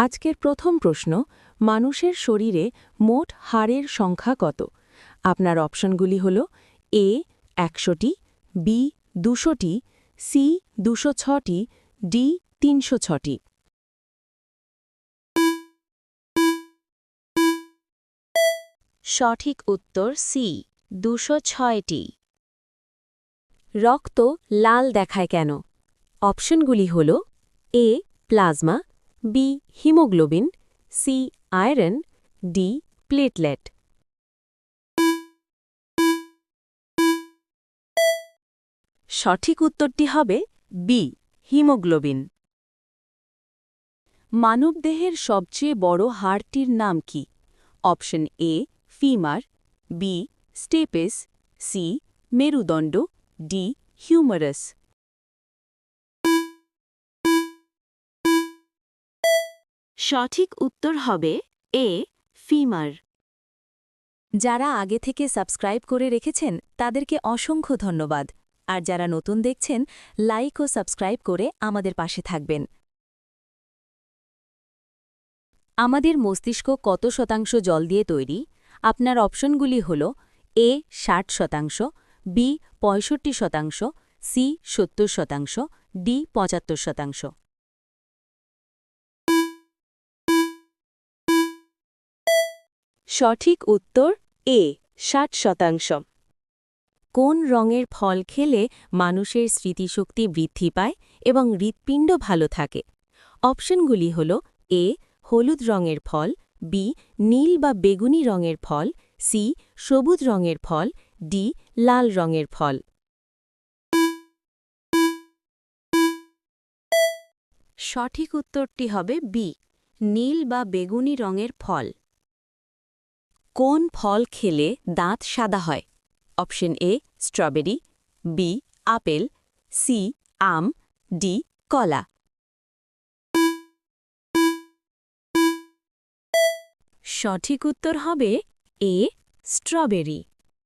আজকের প্রথম প্রশ্ন, মানুষের শরীরে মোট হাড়ের সংখ্যা কত? আপনার অপশনগুলি হল এ ১০০টি, বি ২০০টি, সি ২০৬টি, ডি ৩০৬টি। সঠিক উত্তর সি ২০৬টি। রক্ত লাল দেখায় কেন? অপশনগুলি হল A plasma, B haemoglobin, C iron, D platelet. সঠিক উত্তরটি হবে বি হিমোগ্লোবিন। মানবদেহের সবচেয়ে বড় হাড়টির নাম কি? Option A femur, B stapes, C মেরুদণ্ড, ডি হিউমারাস। সঠিক উত্তর হবে এ ফিমার। যারা আগে থেকে সাবস্ক্রাইব করে রেখেছেন তাদেরকে অসংখ্য ধন্যবাদ, আর যারা নতুন দেখছেন লাইক ও সাবস্ক্রাইব করে আমাদের পাশে থাকবেন। আমাদের মস্তিষ্ক কত শতাংশ জল দিয়ে তৈরি? আপনার অপশনগুলি হল এ ৬০%, বি ৬৫%, সি ৭০%, ডি ৭৫%। সঠিক উত্তর এ ৬০%। কোন রঙের ফল খেলে মানুষের স্মৃতিশক্তি বৃদ্ধি পায় এবং হৃৎপিণ্ড ভালো থাকে? অপশনগুলি হল এ হলুদ রঙের ফল, বি নীল বা বেগুনি রঙের ফল, সি সবুজ রঙের ফল, ডি লাল রঙের ফল। সঠিক উত্তরটি হবে বি নীল বা বেগুনি রঙের ফল। কোন ফল খেলে দাঁত সাদা হয়? Option A strawberry, B apple, C আম, ডি কলা। সঠিক উত্তর হবে এ স্ট্রবেরি।